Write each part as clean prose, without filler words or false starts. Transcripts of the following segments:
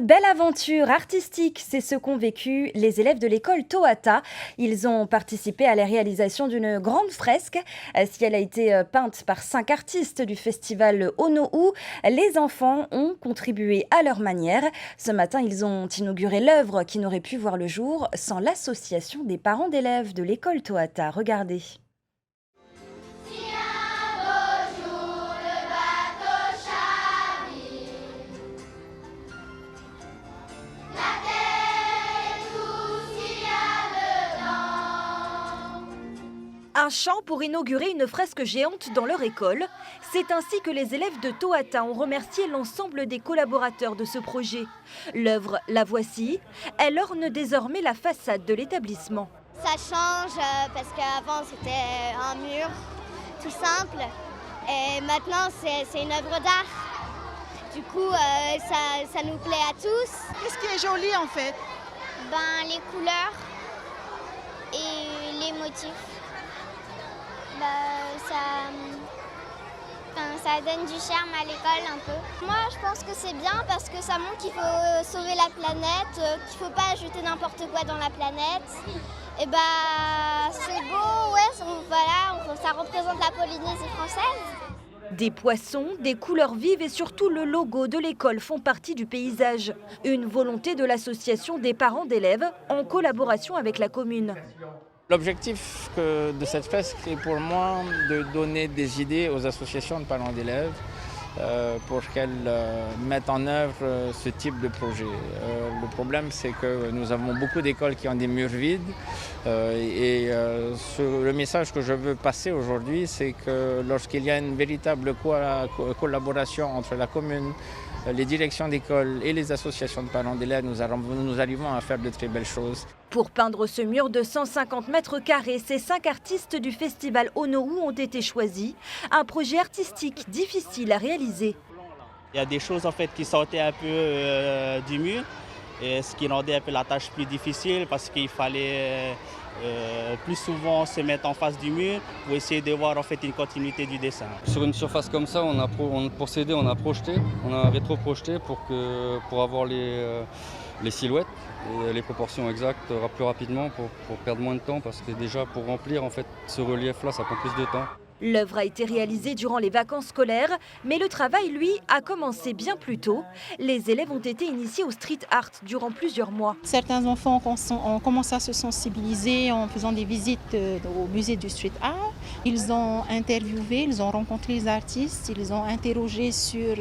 belle aventure artistique, c'est ce qu'ont vécu les élèves de l'école Tohata. Ils ont participé à la réalisation d'une grande fresque. Si elle a été peinte par 5 artistes du festival Onohou, les enfants ont contribué à leur manière. Ce matin, ils ont inauguré l'œuvre qui n'aurait pu voir le jour sans l'association des parents d'élèves de l'école Tohata. Regardez. Un chant pour inaugurer une fresque géante dans leur école. C'est ainsi que les élèves de Tohata ont remercié l'ensemble des collaborateurs de ce projet. L'œuvre, la voici, elle orne désormais la façade de l'établissement. Ça change parce qu'avant c'était un mur tout simple et maintenant c'est une œuvre d'art. Du coup ça nous plaît à tous. Qu'est-ce qui est joli en fait? Les couleurs et les motifs. Ça donne du charme à l'école un peu. Moi je pense que c'est bien parce que ça montre qu'il faut sauver la planète, qu'il ne faut pas ajouter n'importe quoi dans la planète. Et c'est beau, ouais, ça représente la Polynésie française. Des poissons, des couleurs vives et surtout le logo de l'école font partie du paysage. Une volonté de l'association des parents d'élèves en collaboration avec la commune. L'objectif de cette fresque est pour moi de donner des idées aux associations de parents d'élèves pour qu'elles mettent en œuvre ce type de projet. Le problème, c'est que nous avons beaucoup d'écoles qui ont des murs vides le message que je veux passer aujourd'hui, c'est que lorsqu'il y a une véritable collaboration entre la commune, les directions d'école et les associations de parents d'élèves, nous arrivons à faire de très belles choses. Pour peindre ce mur de 150 mètres carrés, ces 5 artistes du festival Onohou ont été choisis. Un projet artistique difficile à réaliser. Il y a des choses en fait qui sortaient un peu du mur, et ce qui rendait un peu la tâche plus difficile parce qu'il fallait plus souvent se mettre en face du mur pour essayer de voir en fait une continuité du dessin. Sur une surface comme ça, pour s'aider, on a projeté, on a rétro-projeté pour avoir les silhouettes et les proportions exactes plus rapidement pour perdre moins de temps parce que déjà pour remplir en fait ce relief-là, ça prend plus de temps. L'œuvre a été réalisée durant les vacances scolaires, mais le travail, lui, a commencé bien plus tôt. Les élèves ont été initiés au street art durant plusieurs mois. Certains enfants ont commencé à se sensibiliser en faisant des visites au musée du street art. Ils ont interviewé, ils ont rencontré les artistes, ils ont interrogé sur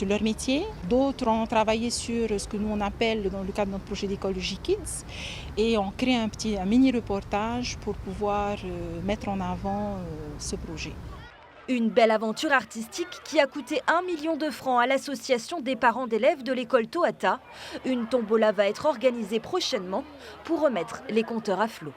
leur métier. D'autres ont travaillé sur ce que nous on appelle dans le cadre de notre projet d'écologie Kids et ont créé un mini reportage pour pouvoir mettre en avant ce projet. Une belle aventure artistique qui a coûté 1 million de francs à l'association des parents d'élèves de l'école Tohata. Une tombola va être organisée prochainement pour remettre les compteurs à flot.